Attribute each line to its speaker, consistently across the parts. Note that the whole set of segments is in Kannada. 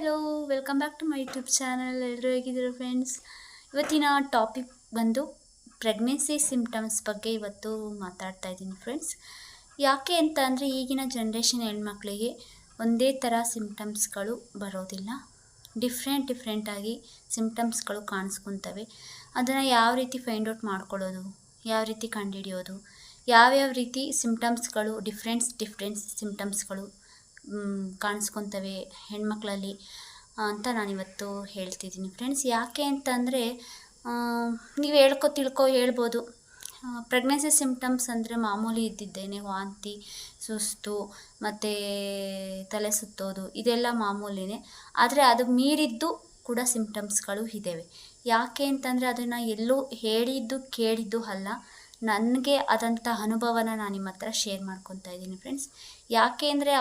Speaker 1: Hello, welcome back to my YouTube channel. ಎಲ್ಲರೂ ಹೇಗಿದ್ದೀರಾ ಫ್ರೆಂಡ್ಸ್? ಇವತ್ತಿನ ಟಾಪಿಕ್ ಬಂದು ಪ್ರೆಗ್ನೆನ್ಸಿ ಸಿಂಪ್ಟಮ್ಸ್ ಬಗ್ಗೆ ಇವತ್ತು ಮಾತಾಡ್ತಾ ಇದ್ದೀನಿ ಫ್ರೆಂಡ್ಸ್. ಯಾಕೆ ಅಂತ ಅಂದರೆ ಈಗಿನ ಜನ್ರೇಷನ್ ಹೆಣ್ಮಕ್ಳಿಗೆ ಒಂದೇ ಥರ ಸಿಂಪ್ಟಮ್ಸ್ಗಳು ಬರೋದಿಲ್ಲ. ಡಿಫ್ರೆಂಟಾಗಿ ಸಿಂಪ್ಟಮ್ಸ್ಗಳು ಕಾಣಿಸ್ಕೊತವೆ. ಅದನ್ನು ಯಾವ ರೀತಿ ಫೈಂಡ್ ಔಟ್ ಮಾಡ್ಕೊಳ್ಳೋದು, ಯಾವ ರೀತಿ ಕಂಡುಹಿಡಿಯೋದು, ಯಾವ್ಯಾವ ರೀತಿ ಸಿಂಪ್ಟಮ್ಸ್ಗಳು ಡಿಫ್ರೆಂಟ್ ಸಿಂಪ್ಟಮ್ಸ್ಗಳು ಕಾಣಿಸ್ಕೊತವೆ ಹೆಣ್ಮಕ್ಳಲ್ಲಿ ಅಂತ ನಾನಿವತ್ತು ಹೇಳ್ತಿದ್ದೀನಿ ಫ್ರೆಂಡ್ಸ್. ಯಾಕೆ ಅಂತಂದರೆ ನೀವು ಹೇಳ್ಬೋದು, ಪ್ರೆಗ್ನೆನ್ಸಿ ಸಿಂಪ್ಟಮ್ಸ್ ಅಂದರೆ ಮಾಮೂಲಿ ಇದ್ದಿದ್ದೇನೆ, ವಾಂತಿ, ಸುಸ್ತು ಮತ್ತು ತಲೆ ಸುತ್ತೋದು ಇದೆಲ್ಲ ಮಾಮೂಲಿನೇ. ಆದರೆ ಅದು ಮೀರಿದ್ದು ಕೂಡ ಸಿಂಪ್ಟಮ್ಸ್ಗಳು ಇದ್ದಾವೆ. ಯಾಕೆ ಅಂತಂದರೆ ಅದನ್ನು ಎಲ್ಲೂ ಹೇಳಿದ್ದು ಕೇಳಿದ್ದು ಅಲ್ಲ, ನನಗೆ ಆದಂಥ ಅನುಭವನ ನಾನು ನಿಮ್ಮ ಹತ್ರ ಶೇರ್ ಮಾಡ್ಕೊತಾ ಇದ್ದೀನಿ ಫ್ರೆಂಡ್ಸ್. ಯಾಕೆ ಅಂದರೆ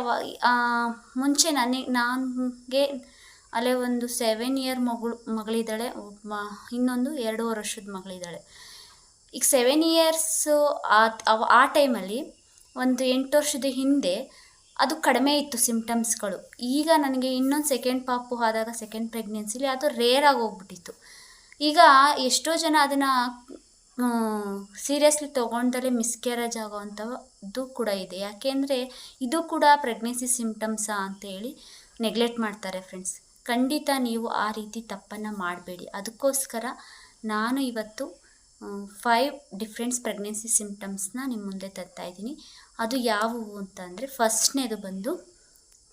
Speaker 1: ಮುಂಚೆ ನನಗೆ ಅಲ್ಲೇ ಒಂದು 7 ಇಯರ್ ಮಗಳಿದ್ದಾಳೆ, ಇನ್ನೊಂದು 2.5 ವರ್ಷದ ಮಗಳಿದ್ದಾಳೆ. ಈಗ 7 ಇಯರ್ಸು ಆ ಟೈಮಲ್ಲಿ ಒಂದು 8 ವರ್ಷದ ಹಿಂದೆ ಅದು ಕಡಿಮೆ ಇತ್ತು ಸಿಂಪ್ಟಮ್ಸ್ಗಳು. ಈಗ ನನಗೆ ಇನ್ನೊಂದು ಸೆಕೆಂಡ್ ಪಾಪು ಆದಾಗ, ಸೆಕೆಂಡ್ ಪ್ರೆಗ್ನೆನ್ಸಿಲಿ ಅದು ರೇರ್ ಆಗಿ ಹೋಗ್ಬಿಟ್ಟಿತ್ತು. ಈಗ ಎಷ್ಟೋ ಜನ ಅದನ್ನು ಸೀರಿಯಸ್ಲಿ ತೊಗೊಂಡಲ್ಲೇ ಮಿಸ್ಕ್ಯಾರೇಜ್ ಆಗೋವಂಥದ್ದು ಕೂಡ ಇದೆ. ಯಾಕೆಂದರೆ ಇದು ಕೂಡ ಪ್ರೆಗ್ನೆನ್ಸಿ ಸಿಂಪ್ಟಮ್ಸಾ ಅಂತೇಳಿ ನೆಗ್ಲೆಕ್ಟ್ ಮಾಡ್ತಾರೆ ಫ್ರೆಂಡ್ಸ್. ಖಂಡಿತ ನೀವು ಆ ರೀತಿ ತಪ್ಪನ್ನು ಮಾಡಬೇಡಿ. ಅದಕ್ಕೋಸ್ಕರ ನಾನು ಇವತ್ತು 5 ಡಿಫ್ರೆಂಟ್ ಪ್ರೆಗ್ನೆನ್ಸಿ ಸಿಂಪ್ಟಮ್ಸ್ನ ನಿಮ್ಮ ಮುಂದೆ ತರ್ತಾ ಇದ್ದೀನಿ. ಅದು ಯಾವುವು ಅಂತಂದರೆ, ಫಸ್ಟ್ನೇದು ಬಂದು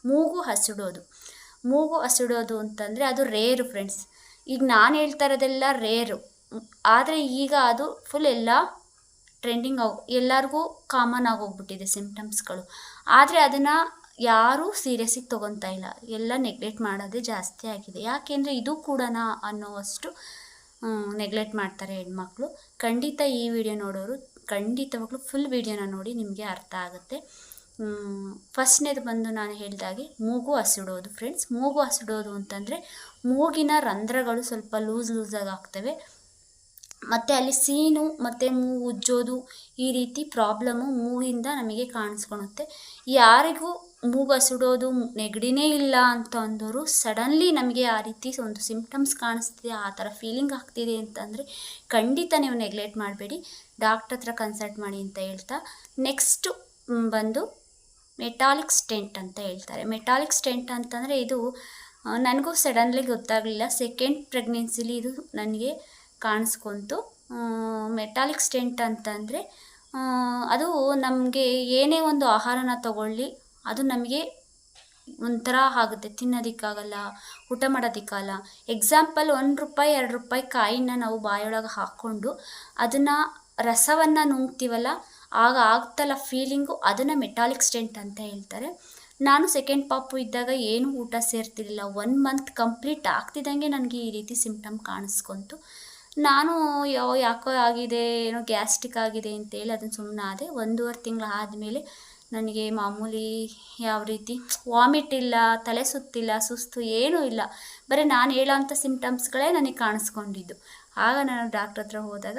Speaker 1: ಮೂಗು ಹಸಿಡೋದು. ಮೂಗು ಹಸಿಡೋದು ಅಂತಂದರೆ ಅದು ರೇರು ಫ್ರೆಂಡ್ಸ್. ಈಗ ನಾನು ಹೇಳ್ತಾ ಇರೋದೆಲ್ಲ ರೇರು, ಆದರೆ ಈಗ ಅದು ಫುಲ್ ಎಲ್ಲ ಟ್ರೆಂಡಿಂಗ್ ಎಲ್ಲರಿಗೂ ಕಾಮನ್ ಆಗೋಗ್ಬಿಟ್ಟಿದೆ ಸಿಂಪ್ಟಮ್ಸ್ಗಳು. ಆದರೆ ಅದನ್ನು ಯಾರೂ ಸೀರಿಯಸ್ಸಿಗೆ ತೊಗೊತಾ ಇಲ್ಲ, ಎಲ್ಲ ನೆಗ್ಲೆಕ್ಟ್ ಮಾಡೋದೇ ಜಾಸ್ತಿ ಆಗಿದೆ. ಯಾಕೆಂದರೆ ಇದು ಕೂಡ ಅನ್ನೋವಷ್ಟು ನೆಗ್ಲೆಕ್ಟ್ ಮಾಡ್ತಾರೆ ಹೆಣ್ಮಕ್ಳು. ಖಂಡಿತ ಈ ವಿಡಿಯೋ ನೋಡೋರು ಖಂಡಿತವಾಗ್ಲೂ ಫುಲ್ ವಿಡಿಯೋನ ನೋಡಿ, ನಿಮಗೆ ಅರ್ಥ ಆಗುತ್ತೆ. ಫಸ್ಟ್ನೇದು ಬಂದು ನಾನು ಹೇಳಿದಾಗೆ ಮೂಗು ಹಸಿಡೋದು ಫ್ರೆಂಡ್ಸ್. ಮೂಗು ಹಸಿಡೋದು ಅಂತಂದರೆ ಮೂಗಿನ ರಂಧ್ರಗಳು ಸ್ವಲ್ಪ ಲೂಸಾಗಿ ಆಗ್ತವೆ, ಮತ್ತು ಅಲ್ಲಿ ಸೀನು ಮತ್ತು ಮೂಗು ಉಜ್ಜೋದು ಈ ರೀತಿ ಪ್ರಾಬ್ಲಮ್ಮು ಮೂಗಿಂದ ನಮಗೆ ಕಾಣಿಸ್ಕೊಳುತ್ತೆ. ಯಾರಿಗೂ ಮೂಗು ಹಸಿಡೋದು ನೆಗಡಿನೇ ಇಲ್ಲ ಅಂತ ಅಂದವರು ಸಡನ್ಲಿ ನಮಗೆ ಆ ರೀತಿ ಒಂದು ಸಿಂಪ್ಟಮ್ಸ್ ಕಾಣಿಸ್ತಿದೆ, ಆ ಥರ ಫೀಲಿಂಗ್ ಆಗ್ತಿದೆ ಅಂತಂದರೆ ಖಂಡಿತ ನೀವು ನೆಗ್ಲೆಕ್ಟ್ ಮಾಡಬೇಡಿ, ಡಾಕ್ಟ್ರ್ ಹತ್ರ ಕನ್ಸಲ್ಟ್ ಮಾಡಿ ಅಂತ ಹೇಳ್ತಾ, ನೆಕ್ಸ್ಟು ಬಂದು ಮೆಟಾಲಿಕ್ ಸ್ಟೆಂಟ್ ಅಂತ ಹೇಳ್ತಾರೆ. ಮೆಟಾಲಿಕ್ ಸ್ಟೆಂಟ್ ಅಂತಂದರೆ ಇದು ನನಗೂ ಸಡನ್ಲಿ ಗೊತ್ತಾಗಲಿಲ್ಲ, ಸೆಕೆಂಡ್ ಪ್ರೆಗ್ನೆನ್ಸಿಲಿ ಇದು ನನಗೆ ಕಾಣಿಸ್ಕೊಂತು. ಮೆಟಾಲಿಕ್ ಸ್ಟೆಂಟ್ ಅಂತಂದರೆ ಅದು ನಮಗೆ ಏನೇ ಒಂದು ಆಹಾರನ ತಗೊಳ್ಳಿ ಅದು ನಮಗೆ ಒಂಥರ ಆಗುತ್ತೆ, ತಿನ್ನೋದಕ್ಕಾಗಲ್ಲ, ಊಟ ಮಾಡೋದಕ್ಕಾಗಲ್ಲ. ಎಕ್ಸಾಂಪಲ್ ₹1 ₹2 ಕಾಯಿನ ನಾವು ಬಾಯೊಳಗೆ ಹಾಕ್ಕೊಂಡು ಅದನ್ನು ರಸವನ್ನು ನುಂಗ್ತೀವಲ್ಲ, ಆಗ ಆಗ್ತಲ್ಲ ಫೀಲಿಂಗು, ಅದನ್ನು ಮೆಟಾಲಿಕ್ ಸ್ಟೆಂಟ್ ಅಂತ ಹೇಳ್ತಾರೆ. ನಾನು ಸೆಕೆಂಡ್ ಪಾಪು ಇದ್ದಾಗ ಏನೂ ಊಟ ಸೇರ್ತಿರಲಿಲ್ಲ. 1 ಮಂತ್ ಕಂಪ್ಲೀಟ್ ಆಗ್ತಿದ್ದಂಗೆ ನನಗೆ ಈ ರೀತಿ ಸಿಂಪ್ಟಮ್ ಕಾಣಿಸ್ಕೊಂತು. ನಾನು ಯಾಕೋ ಆಗಿದೆ, ಏನೋ ಗ್ಯಾಸ್ಟ್ರಿಕ್ ಆಗಿದೆ ಅಂತೇಳಿ ಅದನ್ನು ಸುಮ್ಮನೆ ಆದೆ. 1.5 ತಿಂಗಳು ಆದಮೇಲೆ ನನಗೆ ಮಾಮೂಲಿ ಯಾವ ರೀತಿ ವಾಮಿಟ್ ಇಲ್ಲ, ತಲೆ ಸುತ್ತಿಲ್ಲ, ಸುಸ್ತು ಏನೂ ಇಲ್ಲ, ಬರೀ ನಾನು ಹೇಳೋಂಥ ಸಿಂಪ್ಟಮ್ಸ್ಗಳೇ ನನಗೆ ಕಾಣಿಸ್ಕೊಂಡಿದ್ದು. ಆಗ ನಾನು ಡಾಕ್ಟ್ರ್ ಹತ್ರ ಹೋದಾಗ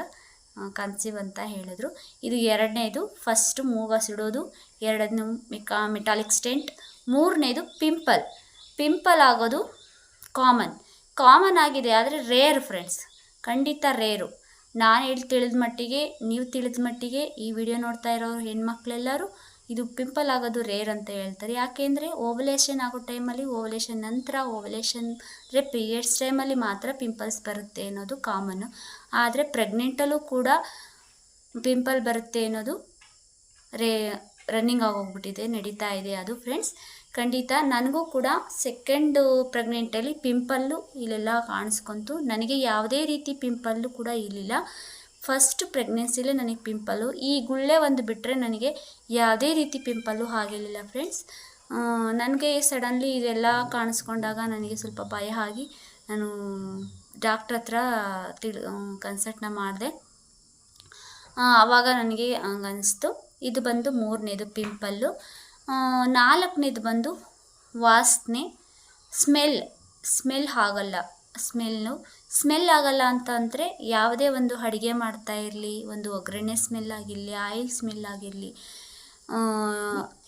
Speaker 1: ಕನ್ಸೀವ್ ಅಂತ ಹೇಳಿದ್ರು. ಇದು 2ನೇದು, ಫಸ್ಟು ಮೂಗು ಹಸಿಡೋದು, 2ನೇದು ಮೆಟಾಲಿಕ್ ಸ್ಟೆಂಟ್, 3ನೇದು ಪಿಂಪಲ್ ಆಗೋದು ಕಾಮನ್ ಆಗಿದೆ, ಆದರೆ ರೇರ್ ಫ್ರೆಂಡ್ಸ್, ಖಂಡಿತ ರೇರು. ನಾನು ತಿಳಿದ ಮಟ್ಟಿಗೆ, ನೀವು ತಿಳಿದ ಮಟ್ಟಿಗೆ, ಈ ವಿಡಿಯೋ ನೋಡ್ತಾ ಇರೋ ಹೆಣ್ಮಕ್ಳೆಲ್ಲರೂ ಇದು ಪಿಂಪಲ್ ಆಗೋದು ರೇರ್ ಅಂತ ಹೇಳ್ತಾರೆ. ಯಾಕೆಂದರೆ ಓವಲೇಷನ್ ಆಗೋ ಟೈಮಲ್ಲಿ, ಓವಲೇಷನ್ ನಂತರ, ಓವಲೇಷನ್ ಅಂದರೆ ಪೀರಿಯಡ್ಸ್ ಟೈಮಲ್ಲಿ ಮಾತ್ರ ಪಿಂಪಲ್ಸ್ ಬರುತ್ತೆ ಅನ್ನೋದು ಕಾಮನ್ನು. ಆದರೆ ಪ್ರೆಗ್ನೆಂಟಲ್ಲೂ ಕೂಡ ಪಿಂಪಲ್ ಬರುತ್ತೆ ಅನ್ನೋದು ರನ್ನಿಂಗ್ ಆಗೋಗ್ಬಿಟ್ಟಿದೆ, ನಡೀತಾ ಇದೆ ಅದು ಫ್ರೆಂಡ್ಸ್. ಖಂಡಿತ ನನಗೂ ಕೂಡ ಸೆಕೆಂಡು ಪ್ರೆಗ್ನೆಂಟಲ್ಲಿ ಪಿಂಪಲ್ಲು ಇಲ್ಲೆಲ್ಲ ಕಾಣಿಸ್ಕೊಂತು. ನನಗೆ ಯಾವುದೇ ರೀತಿ ಪಿಂಪಲ್ಲು ಕೂಡ ಇರಲಿಲ್ಲ. ಫಸ್ಟ್ ಪ್ರೆಗ್ನೆನ್ಸಿಲೇ ನನಗೆ ಪಿಂಪಲ್ಲು, ಈ ಗುಳ್ಳೆ ಒಂದು ಬಿಟ್ಟರೆ ನನಗೆ ಯಾವುದೇ ರೀತಿ ಪಿಂಪಲ್ಲು ಆಗಿರಲಿಲ್ಲ ಫ್ರೆಂಡ್ಸ್. ನನಗೆ ಸಡನ್ಲಿ ಇದೆಲ್ಲ ಕಾಣಿಸ್ಕೊಂಡಾಗ ನನಗೆ ಸ್ವಲ್ಪ ಭಯ ಆಗಿ ನಾನು ಡಾಕ್ಟ್ರ್ ಹತ್ರ ಕನ್ಸಲ್ಟ್ನ ಮಾಡಿದೆ. ಆವಾಗ ನನಗೆ ಹಂಗನ್ನಿಸ್ತು. ಇದು ಬಂದು 3ನೇದು ಪಿಂಪಲ್ಲು. 4ನೇದು ಬಂದು ವಾಸನೆ, ಸ್ಮೆಲ್ ಆಗಲ್ಲ. ಸ್ಮೆಲ್ ಆಗಲ್ಲ ಅಂತಂದರೆ ಯಾವುದೇ ಒಂದು ಅಡುಗೆ ಮಾಡ್ತಾ ಇರಲಿ, ಒಂದು ಒಗ್ಗರಣೆ ಸ್ಮೆಲ್ ಆಗಿರಲಿ, ಆಯಿಲ್ ಸ್ಮೆಲ್ ಆಗಿರಲಿ,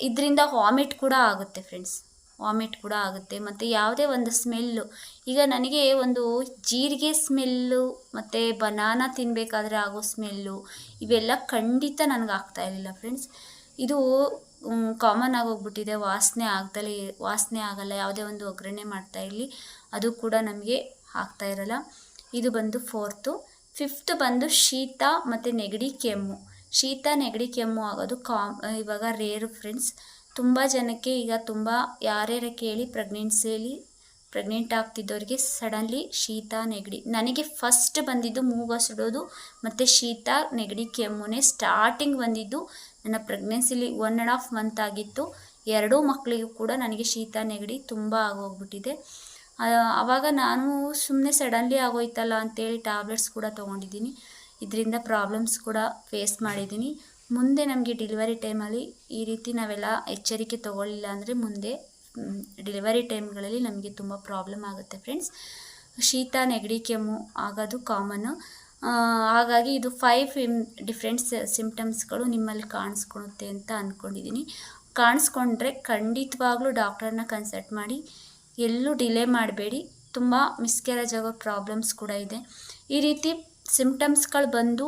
Speaker 1: ಇದರಿಂದ ವಾಮಿಟ್ ಕೂಡ ಆಗುತ್ತೆ ಫ್ರೆಂಡ್ಸ್. ವಾಮಿಟ್ ಕೂಡ ಆಗುತ್ತೆ. ಮತ್ತು ಯಾವುದೇ ಒಂದು ಸ್ಮೆಲ್ಲು, ಈಗ ನನಗೆ ಒಂದು ಜೀರಿಗೆ ಸ್ಮೆಲ್ಲು ಮತ್ತು ಬನಾನಾ ತಿನ್ನಬೇಕಾದ್ರೆ ಆಗೋ ಸ್ಮೆಲ್ಲು, ಇವೆಲ್ಲ ಖಂಡಿತ ನನಗೆ ಆಗ್ತಾಯಿರಲಿಲ್ಲ ಫ್ರೆಂಡ್ಸ್. ಇದು ಕಾಮನ್ ಆಗೋಗ್ಬಿಟ್ಟಿದೆ. ವಾಸನೆ ಆಗಲ್ಲ. ಯಾವುದೇ ಒಂದು ಒಗ್ಗರಣೆ ಮಾಡ್ತಾ ಇರಲಿ ಅದು ಕೂಡ ನಮಗೆ ಆಗ್ತಾಯಿರಲ್ಲ. ಇದು ಬಂದು 4th. 5th ಬಂದು ಶೀತ ಮತ್ತು ನೆಗಡಿ ಕೆಮ್ಮು. ಶೀತ ನೆಗಡಿ ಕೆಮ್ಮು ಆಗೋದು ಇವಾಗ ರೇರು ಫ್ರೆಂಡ್ಸ್. ತುಂಬ ಜನಕ್ಕೆ ಈಗ ಯಾರ್ಯಾರ ಕೇಳಿ ಪ್ರೆಗ್ನೆಂಟ್ ಆಗ್ತಿದ್ದವ್ರಿಗೆ ಸಡನ್ಲಿ ಶೀತ ನೆಗಡಿ. ನನಗೆ ಫಸ್ಟ್ ಬಂದಿದ್ದು ಮೂಗು ಸುಡೋದು ಮತ್ತು ಶೀತ ನೆಗಡಿ ಕೆಮ್ಮುನೇ ಸ್ಟಾರ್ಟಿಂಗ್ ಬಂದಿದ್ದು. ನನ್ನ ಪ್ರೆಗ್ನೆನ್ಸಿಲಿ 1.5 ಮಂತ್ ಆಗಿತ್ತು. 2 ಮಕ್ಕಳಿಗೂ ಕೂಡ ನನಗೆ ಶೀತ ನೆಗಡಿ ತುಂಬ ಆಗೋಗ್ಬಿಟ್ಟಿದೆ. ಆವಾಗ ನಾನು ಸುಮ್ಮನೆ ಸಡನ್ಲಿ ಆಗೋಯ್ತಲ್ಲ ಅಂತೇಳಿ ಟ್ಯಾಬ್ಲೆಟ್ಸ್ ಕೂಡ ತೊಗೊಂಡಿದ್ದೀನಿ. ಇದರಿಂದ ಪ್ರಾಬ್ಲಮ್ಸ್ ಕೂಡ ಫೇಸ್ ಮಾಡಿದ್ದೀನಿ. ಮುಂದೆ ನಮಗೆ ಡೆಲಿವರಿ ಟೈಮಲ್ಲಿ ಈ ರೀತಿ ನಾವೆಲ್ಲ ಎಚ್ಚರಿಕೆ ತೊಗೊಳ್ಳಿಲ್ಲ ಅಂದರೆ ಮುಂದೆ ಡೆಲಿವರಿ ಟೈಮ್ಗಳಲ್ಲಿ ನಮಗೆ ತುಂಬ ಪ್ರಾಬ್ಲಮ್ ಆಗುತ್ತೆ ಫ್ರೆಂಡ್ಸ್. ಶೀತ ನೆಗಡಿ ಕೆಮ್ಮು ಆಗೋದು ಕಾಮನ್ನು. ಹಾಗಾಗಿ ಇದು 5 ಡಿಫ್ರೆಂಟ್ ಸಿಂಪ್ಟಮ್ಸ್ಗಳು ನಿಮ್ಮಲ್ಲಿ ಕಾಣಿಸ್ಕೊಳುತ್ತೆ ಅಂತ ಅಂದ್ಕೊಂಡಿದ್ದೀನಿ. ಕಾಣಿಸ್ಕೊಂಡ್ರೆ ಖಂಡಿತವಾಗ್ಲೂ ಡಾಕ್ಟರ್ನ ಕನ್ಸಲ್ಟ್ ಮಾಡಿ. ಎಲ್ಲೂ ಡಿಲೇ ಮಾಡಬೇಡಿ. ತುಂಬ ಮಿಸ್ಕ್ಯಾರೇಜ್ ಆಗೋ ಪ್ರಾಬ್ಲಮ್ಸ್ ಕೂಡ ಇದೆ. ಈ ರೀತಿ ಸಿಂಪ್ಟಮ್ಸ್ಗಳು ಬಂದು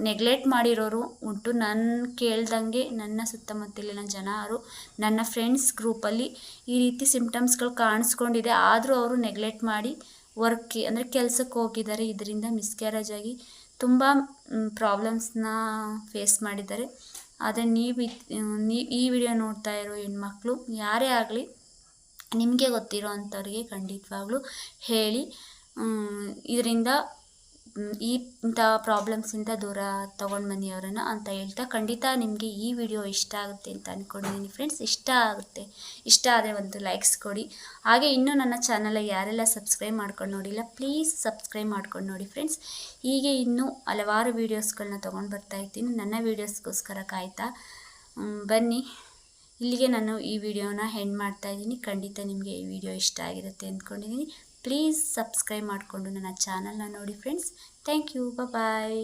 Speaker 1: ನೆಗ್ಲೆಕ್ಟ್ ಮಾಡಿರೋರು ಉಂಟು. ನಾನು ಕೇಳ್ದಂಗೆ ನನ್ನ ಸುತ್ತಮುತ್ತಲಿನ ಜನರು, ನನ್ನ ಫ್ರೆಂಡ್ಸ್ ಗ್ರೂಪಲ್ಲಿ ಈ ರೀತಿ ಸಿಂಪ್ಟಮ್ಸ್ಗಳು ಕಾಣಿಸ್ಕೊಂಡಿದೆ. ಆದರೂ ಅವರು ನೆಗ್ಲೆಕ್ಟ್ ಮಾಡಿ ಅಂದರೆ ಕೆಲಸಕ್ಕೆ ಹೋಗಿದ್ದಾರೆ. ಇದರಿಂದ ಮಿಸ್ಕ್ಯಾರೇಜ್ ಆಗಿ ತುಂಬ ಪ್ರಾಬ್ಲಮ್ಸ್ನ ಫೇಸ್ ಮಾಡಿದ್ದಾರೆ. ಆದರೆ ನೀವು ಈ ವಿಡಿಯೋ ನೋಡ್ತಾ ಇರೋ ಹೆಣ್ಮಕ್ಳು ಯಾರೇ ಆಗಲಿ ನಿಮಗೆ ಗೊತ್ತಿರೋ ಅಂಥವ್ರಿಗೆ ಖಂಡಿತವಾಗ್ಲೂ ಹೇಳಿ. ಇದರಿಂದ ಇಂಥ ಪ್ರಾಬ್ಲಮ್ಸಿಂದ ದೂರ ತೊಗೊಂಡು ಬನ್ನಿ ಅವರನ್ನು ಅಂತ ಹೇಳ್ತಾ, ಖಂಡಿತ ನಿಮಗೆ ಈ ವಿಡಿಯೋ ಇಷ್ಟ ಆಗುತ್ತೆ ಅಂತ ಅಂದ್ಕೊಂಡಿದ್ದೀನಿ ಫ್ರೆಂಡ್ಸ್. ಇಷ್ಟ ಆದರೆ ಒಂದು ಲೈಕ್ಸ್ ಕೊಡಿ. ಹಾಗೆ ಇನ್ನೂ ನನ್ನ ಚಾನಲ್ ಯಾರೆಲ್ಲ ಸಬ್ಸ್ಕ್ರೈಬ್ ಮಾಡ್ಕೊಂಡು ನೋಡಿಲ್ಲ ಪ್ಲೀಸ್ ಸಬ್ಸ್ಕ್ರೈಬ್ ಮಾಡ್ಕೊಂಡು ನೋಡಿ ಫ್ರೆಂಡ್ಸ್. ಹೀಗೆ ಇನ್ನೂ ಹಲವಾರು ವೀಡಿಯೋಸ್ಗಳನ್ನ ತೊಗೊಂಡು ಬರ್ತಾಯಿರ್ತೀನಿ. ನನ್ನ ವೀಡಿಯೋಸ್ಗೋಸ್ಕರ ಕಾಯ್ತಾ ಬನ್ನಿ. ಇಲ್ಲಿಗೆ ನಾನು ಈ ವಿಡಿಯೋನ ಎಂಡ್ ಮಾಡ್ತಾಯಿದ್ದೀನಿ. ಖಂಡಿತ ನಿಮಗೆ ಈ ವಿಡಿಯೋ ಇಷ್ಟ ಆಗಿರುತ್ತೆ ಅಂದ್ಕೊಂಡಿದ್ದೀನಿ. ಪ್ಲೀಸ್ ಸಬ್ಸ್ಕ್ರೈಬ್ ಮಾಡಿಕೊಂಡು ನನ್ನ ಚಾನಲ್ನ ನೋಡಿ ಫ್ರೆಂಡ್ಸ್. Thank you. ಬಾಯ್.